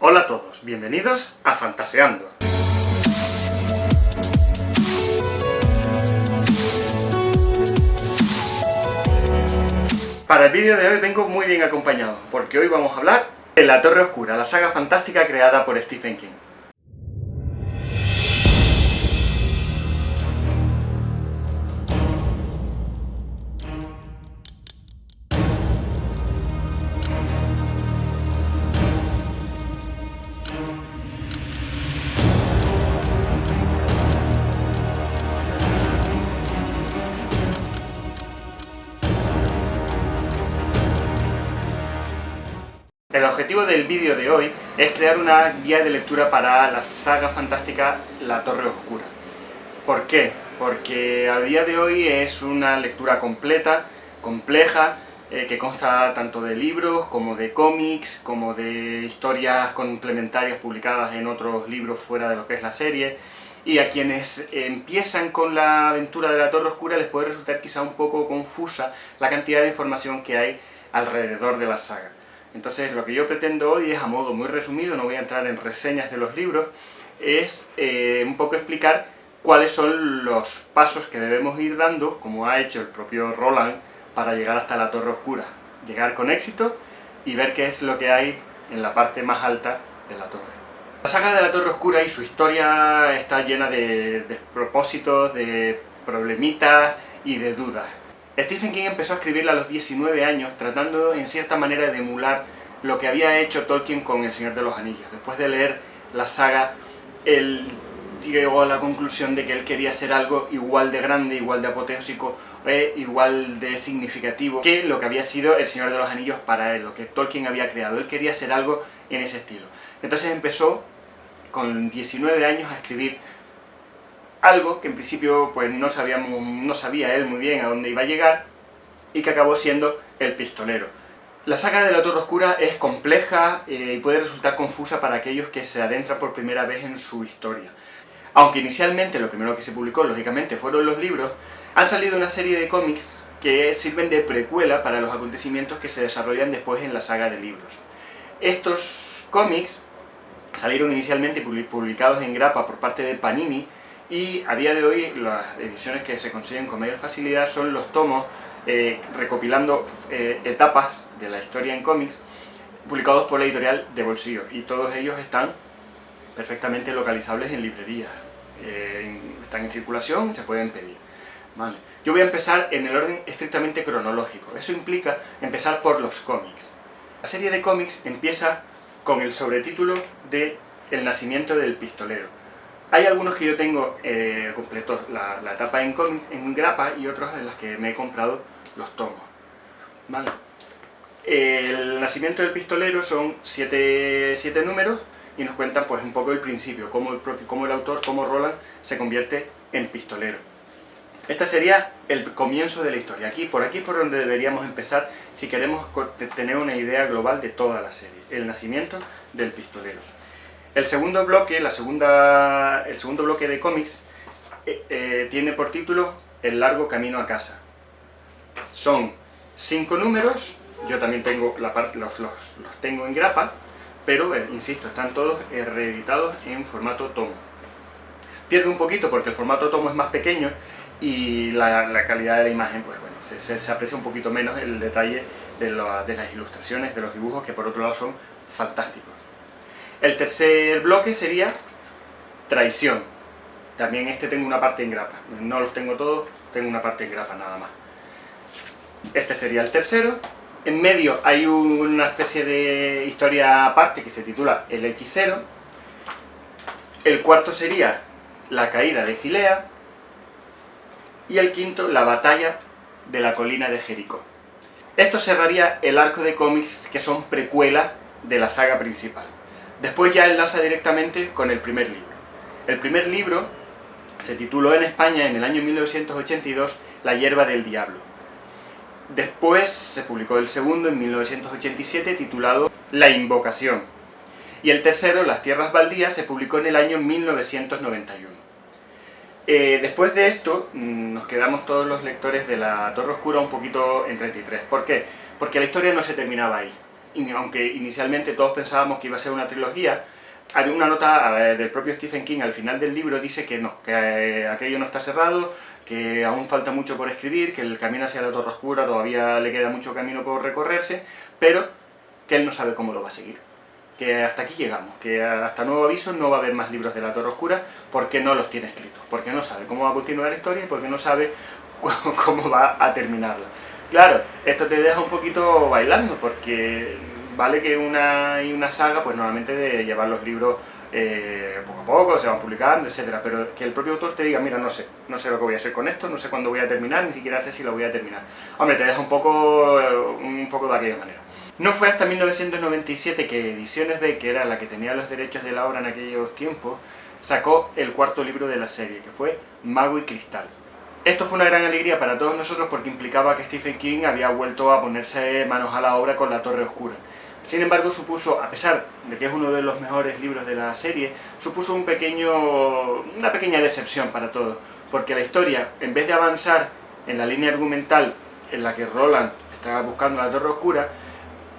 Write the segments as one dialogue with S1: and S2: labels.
S1: Hola a todos, bienvenidos a Fantaseando. Para el vídeo de hoy vengo muy bien acompañado, porque hoy vamos a hablar de La Torre Oscura, la saga fantástica creada por Stephen King. El objetivo del vídeo de hoy es crear una guía de lectura para la saga fantástica La Torre Oscura. ¿Por qué? Porque a día de hoy es una lectura completa, compleja, que consta tanto de libros, como de cómics, como de historias complementarias publicadas en otros libros fuera de lo que es la serie. Y a quienes empiezan con la aventura de la Torre Oscura les puede resultar quizá un poco confusa la cantidad de información que hay alrededor de la saga. Entonces lo que yo pretendo hoy es, a modo muy resumido, no voy a entrar en reseñas de los libros, es un poco explicar cuáles son los pasos que debemos ir dando, como ha hecho el propio Roland, para llegar hasta la Torre Oscura. Llegar con éxito y ver qué es lo que hay en la parte más alta de la torre. La saga de la Torre Oscura y su historia está llena de despropósitos, de problemitas y de dudas. Stephen King empezó a escribirla a los 19 años, tratando en cierta manera de emular lo que había hecho Tolkien con El Señor de los Anillos. Después de leer la saga, él llegó a la conclusión de que él quería hacer algo igual de grande, igual de apoteósico, igual de significativo que lo que había sido El Señor de los Anillos para él, lo que Tolkien había creado. Él quería hacer algo en ese estilo. Entonces empezó con 19 años a escribir algo que en principio pues no sabía él muy bien a dónde iba a llegar, y que acabó siendo El Pistolero. La saga de la Torre Oscura es compleja y puede resultar confusa para aquellos que se adentran por primera vez en su historia. Aunque inicialmente lo primero que se publicó, lógicamente, fueron los libros, han salido una serie de cómics que sirven de precuela para los acontecimientos que se desarrollan después en la saga de libros. Estos cómics salieron inicialmente publicados en grapa por parte de Panini, y a día de hoy las ediciones que se consiguen con mayor facilidad son los tomos recopilando etapas de la historia en cómics, publicados por la editorial de bolsillo, y todos ellos están perfectamente localizables en librerías, están en circulación y se pueden pedir. Vale. Yo voy a empezar en el orden estrictamente cronológico. Eso implica empezar por los cómics. La serie de cómics empieza con el sobretítulo de El nacimiento del pistolero. Hay algunos que yo tengo completos la etapa en grapa, y otros en las que me he comprado los tomos. ¿Vale? El nacimiento del pistolero son siete números, y nos cuentan pues un poco el principio, cómo el autor, cómo Roland se convierte en pistolero. Este sería el comienzo de la historia. Por aquí es por donde deberíamos empezar si queremos tener una idea global de toda la serie. El nacimiento del pistolero. El segundo bloque, el segundo bloque de cómics tiene por título El largo camino a casa. Son 5 números, yo también tengo los tengo en grapa, pero insisto, están todos reeditados en formato tomo. Pierde un poquito porque el formato tomo es más pequeño y la calidad de la imagen, pues bueno, se aprecia un poquito menos el detalle de las ilustraciones, de los dibujos, que por otro lado son fantásticos. El tercer bloque sería Traición. También este tengo una parte en grapa, no los tengo todos, tengo una parte en grapa nada más. Este sería el tercero. En medio hay una especie de historia aparte que se titula El hechicero. El cuarto sería La caída de Gilea. Y el quinto, La batalla de la colina de Jericó. Esto cerraría el arco de cómics que son precuela de la saga principal. Después ya enlaza directamente con el primer libro. El primer libro se tituló en España en el año 1982 La hierba del diablo. Después se publicó el segundo en 1987 titulado La invocación. Y el tercero, Las tierras baldías, se publicó en el año 1991. Después de esto nos quedamos todos los lectores de la Torre Oscura un poquito en 33. ¿Por qué? Porque la historia no se terminaba ahí. aunque inicialmente todos pensábamos que iba a ser una trilogía, hay una nota del propio Stephen King al final del libro, dice que no, que aquello no está cerrado, que aún falta mucho por escribir, que el camino hacia la Torre Oscura todavía le queda mucho camino por recorrerse, pero que él no sabe cómo lo va a seguir. Que hasta aquí llegamos, que hasta nuevo aviso no va a haber más libros de la Torre Oscura porque no los tiene escritos, porque no sabe cómo va a continuar la historia y porque no sabe cómo va a terminarla. Claro, esto te deja un poquito bailando, porque vale que una saga, pues normalmente de llevar los libros poco a poco, se van publicando, etcétera, pero que el propio autor te diga, mira, no sé lo que voy a hacer con esto, no sé cuándo voy a terminar, ni siquiera sé si lo voy a terminar. Hombre, te deja un poco de aquella manera. No fue hasta 1997 que Ediciones B, que era la que tenía los derechos de la obra en aquellos tiempos, sacó el cuarto libro de la serie, que fue Mago y Cristal. Esto fue una gran alegría para todos nosotros porque implicaba que Stephen King había vuelto a ponerse manos a la obra con La Torre Oscura. Sin embargo, supuso, a pesar de que es uno de los mejores libros de la serie, supuso una pequeña decepción para todos, porque la historia, en vez de avanzar en la línea argumental en la que Roland estaba buscando la Torre Oscura,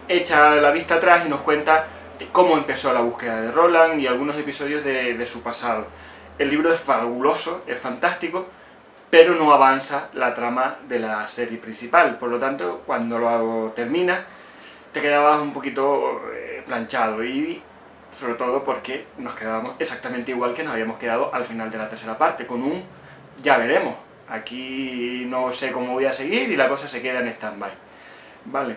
S1: echa la vista atrás y nos cuenta cómo empezó la búsqueda de Roland y algunos episodios de su pasado. El libro es fabuloso, es fantástico, pero no avanza la trama de la serie principal, por lo tanto, cuando lo terminas, te quedabas un poquito planchado, y sobre todo porque nos quedábamos exactamente igual que nos habíamos quedado al final de la tercera parte, con un ya veremos, aquí no sé cómo voy a seguir y la cosa se queda en stand-by. Vale.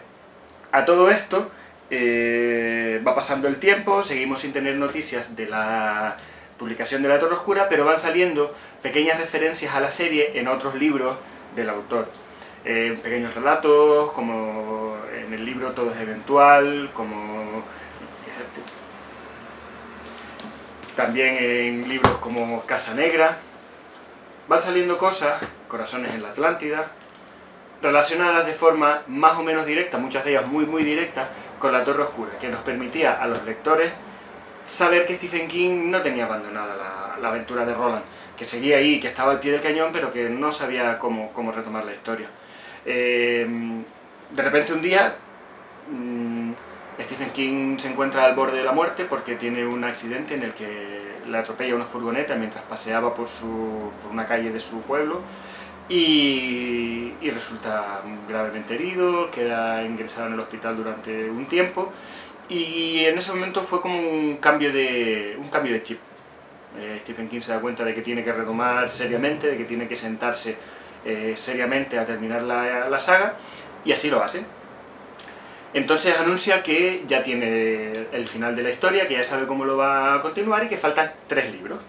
S1: A todo esto, va pasando el tiempo, seguimos sin tener noticias de la publicación de La Torre Oscura, pero van saliendo pequeñas referencias a la serie en otros libros del autor. Pequeños relatos, como en el libro Todo es Eventual, como también en libros como Casa Negra. Van saliendo cosas, Corazones en la Atlántida, relacionadas de forma más o menos directa, muchas de ellas muy directas, con La Torre Oscura, que nos permitía a los lectores saber que Stephen King no tenía abandonada la aventura de Roland, que seguía ahí, que estaba al pie del cañón, pero que no sabía cómo retomar la historia. De repente un día, Stephen King se encuentra al borde de la muerte porque tiene un accidente en el que le atropella una furgoneta mientras paseaba por una calle de su pueblo, y resulta gravemente herido, queda ingresado en el hospital durante un tiempo, y en ese momento fue como un cambio de chip. Stephen King se da cuenta de que tiene que retomar seriamente, de que tiene que sentarse seriamente a terminar la saga, y así lo hace. Entonces anuncia que ya tiene el final de la historia, que ya sabe cómo lo va a continuar y que faltan 3 libros.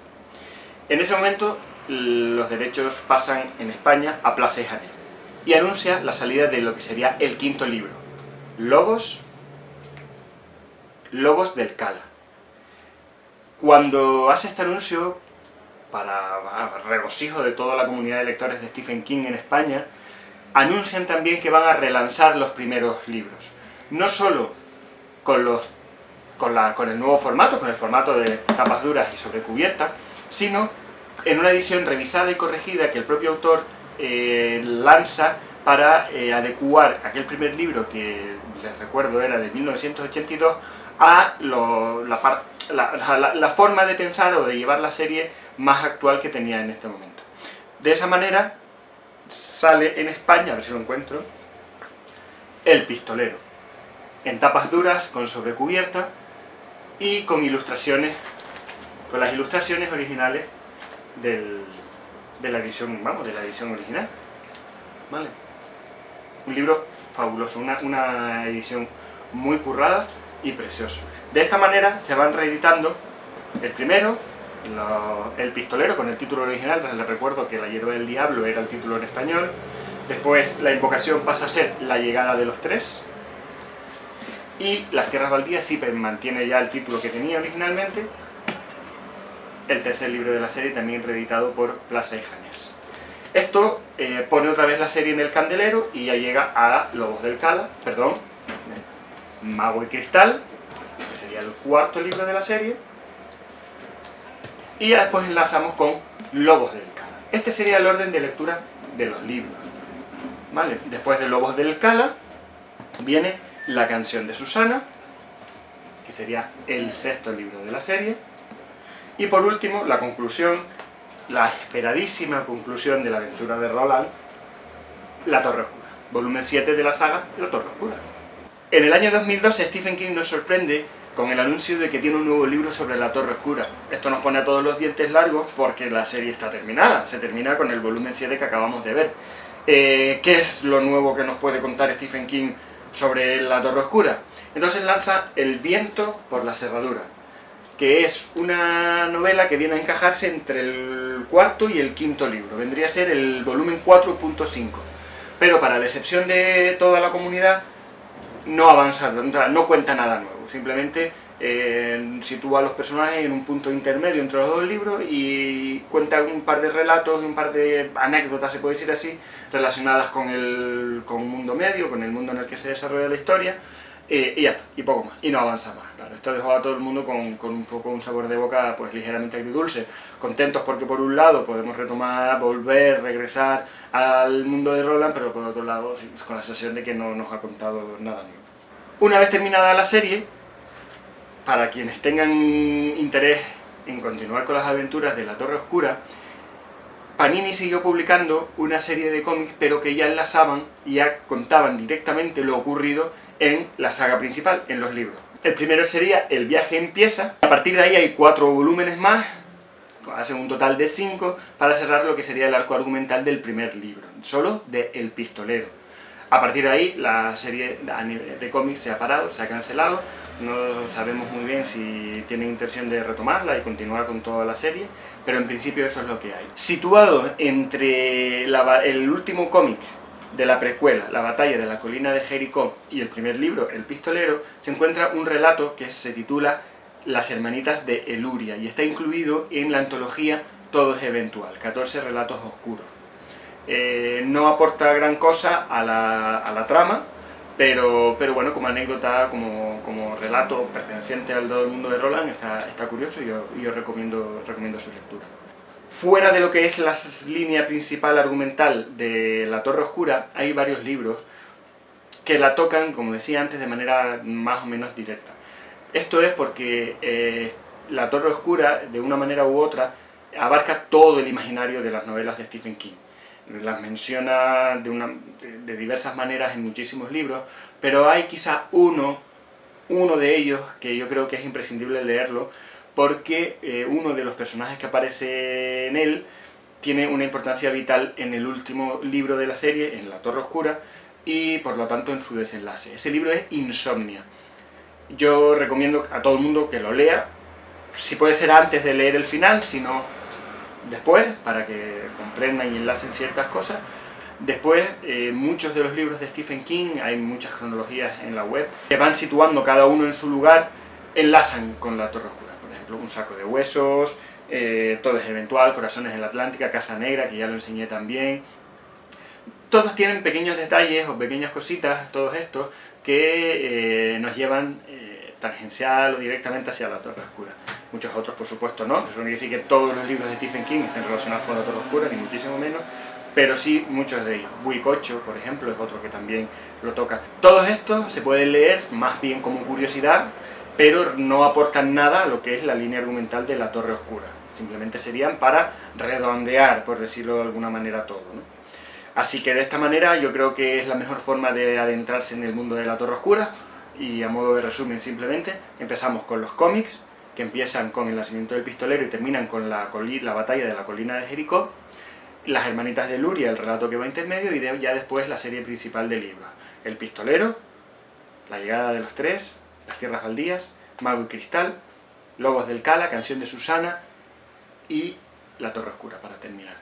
S1: En ese momento los derechos pasan en España a Plaza y Janel, y anuncia la salida de lo que sería el 5.º libro, Lobos del Cala. Cuando hace este anuncio, para regocijo de toda la comunidad de lectores de Stephen King en España, anuncian también que van a relanzar los primeros libros. No solo con el nuevo formato, con el formato de tapas duras y sobre cubierta, sino en una edición revisada y corregida que el propio autor lanza para adecuar aquel primer libro, que les recuerdo era de 1982, a la forma de pensar o de llevar la serie más actual que tenía en este momento. De esa manera sale en España, a ver si lo encuentro, El Pistolero, en tapas duras, con sobrecubierta y con ilustraciones, con las ilustraciones originales de la edición original. ¿Vale? Un libro fabuloso, una edición muy currada y precioso. De esta manera se van reeditando el primero, El Pistolero, con el título original. Les recuerdo que La Hierba del Diablo era el título en español. Después La Invocación pasa a ser La Llegada de los Tres, y Las Tierras Baldías sí mantiene ya el título que tenía originalmente, el tercer libro de la serie, también reeditado por Plaza y Janel. Esto pone otra vez la serie en el candelero y ya llega a Lobos del Cala, Mago y Cristal, que sería el 4.º libro de la serie, y ya después enlazamos con Lobos del Cala. Este sería el orden de lectura de los libros. ¿Vale? Después de Lobos del Cala viene La canción de Susana, que sería el sexto libro de la serie, y por último, la conclusión, la esperadísima conclusión de la aventura de Roland, La Torre Oscura, volumen 7 de la saga La Torre Oscura. En el año 2012 Stephen King nos sorprende con el anuncio de que tiene un nuevo libro sobre la Torre Oscura. Esto nos pone a todos los dientes largos porque la serie está terminada, se termina con el volumen 7 que acabamos de ver. ¿Qué es lo nuevo que nos puede contar Stephen King sobre la Torre Oscura? Entonces lanza El viento por la cerradura, que es una novela que viene a encajarse entre el cuarto y el quinto libro, vendría a ser el volumen 4.5, pero para decepción de toda la comunidad no avanza, no cuenta nada nuevo, simplemente sitúa a los personajes en un punto intermedio entre los dos libros y cuenta un par de relatos, un par de anécdotas, se puede decir así, relacionadas con el mundo medio, con el mundo en el que se desarrolla la historia, y ya está, y poco más, y no avanza más. Claro, esto dejó a todo el mundo con un poco un sabor de boca pues ligeramente agridulce, contentos porque por un lado podemos retomar, volver, regresar al mundo de Roland, pero por otro lado con la sensación de que no nos ha contado nada nuevo. Una vez terminada la serie, para quienes tengan interés en continuar con las aventuras de la Torre Oscura, Panini siguió publicando una serie de cómics, pero que ya enlazaban y ya contaban directamente lo ocurrido en la saga principal, en los libros. El primero sería El viaje empieza, a partir de ahí hay 4 volúmenes más, hacen un total de 5, para cerrar lo que sería el arco argumental del primer libro, solo de El pistolero. A partir de ahí la serie de cómics se ha parado, se ha cancelado, no sabemos muy bien si tienen intención de retomarla y continuar con toda la serie, pero en principio eso es lo que hay. Situado entre el último cómic de la precuela, La batalla de la colina de Jericó, y el primer libro, El pistolero, se encuentra un relato que se titula Las hermanitas de Eluria y está incluido en la antología Todo es eventual, 14 relatos oscuros. No aporta gran cosa a la trama, pero bueno, como anécdota, como relato perteneciente al mundo de Roland, está curioso y yo recomiendo su lectura. Fuera de lo que es la línea principal argumental de La Torre Oscura, hay varios libros que la tocan, como decía antes, de manera más o menos directa. Esto es porque La Torre Oscura, de una manera u otra, abarca todo el imaginario de las novelas de Stephen King. Las menciona de diversas maneras en muchísimos libros, pero hay quizá uno de ellos que yo creo que es imprescindible leerlo, porque uno de los personajes que aparece en él tiene una importancia vital en el último libro de la serie, en La Torre Oscura, y por lo tanto en su desenlace. Ese libro es Insomnia. Yo recomiendo a todo el mundo que lo lea, si puede ser antes de leer el final, si no después, para que comprendan y enlacen ciertas cosas. Después, muchos de los libros de Stephen King, hay muchas cronologías en la web, que van situando cada uno en su lugar, enlazan con La Torre Oscura. Por ejemplo, Un saco de huesos, Todo es eventual, Corazones en la Atlántica, Casa Negra, que ya lo enseñé también. Todos tienen pequeños detalles o pequeñas cositas, todos estos, que nos llevan tangencial o directamente hacia La Torre Oscura. Muchos otros, por supuesto, no. Eso no quiere decir que todos los libros de Stephen King estén relacionados con La Torre Oscura, ni muchísimo menos, pero sí muchos de ellos. Buick 8, por ejemplo, es otro que también lo toca. Todos estos se pueden leer más bien como curiosidad, pero no aportan nada a lo que es la línea argumental de La Torre Oscura. Simplemente serían para redondear, por decirlo de alguna manera, todo, ¿no? Así que de esta manera yo creo que es la mejor forma de adentrarse en el mundo de La Torre Oscura, y a modo de resumen simplemente, empezamos con los cómics, que empiezan con el nacimiento del pistolero y terminan con la batalla de la colina de Jericó, las hermanitas de Eluria, el relato que va intermedio, y ya después la serie principal del libro. El pistolero, la llegada de los tres, las tierras baldías, Mago y Cristal, Lobos del Cala, Canción de Susana y La Torre Oscura para terminar.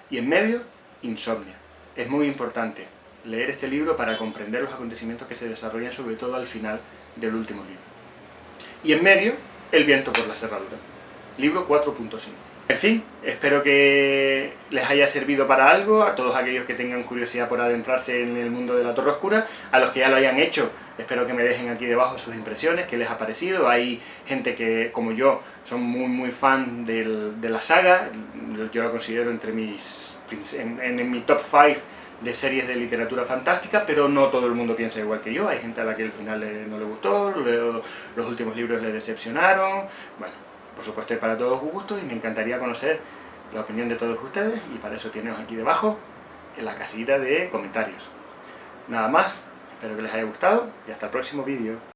S1: Y en medio, Insomnia. Es muy importante leer este libro para comprender los acontecimientos que se desarrollan, sobre todo al final del último libro. Y en medio, El viento por la cerradura, libro 4.5. En fin, espero que les haya servido para algo, a todos aquellos que tengan curiosidad por adentrarse en el mundo de La Torre Oscura, a los que ya lo hayan hecho, espero que me dejen aquí debajo sus impresiones, qué les ha parecido. Hay gente que, como yo, son muy fan de la saga, yo la considero en mi top 5 de series de literatura fantástica, pero no todo el mundo piensa igual que yo. Hay gente a la que el final no le gustó, los últimos libros le decepcionaron. Bueno, por supuesto hay para todos gustos y me encantaría conocer la opinión de todos ustedes, y para eso tenemos aquí debajo en la casillita de comentarios. Nada más, espero que les haya gustado y hasta el próximo vídeo.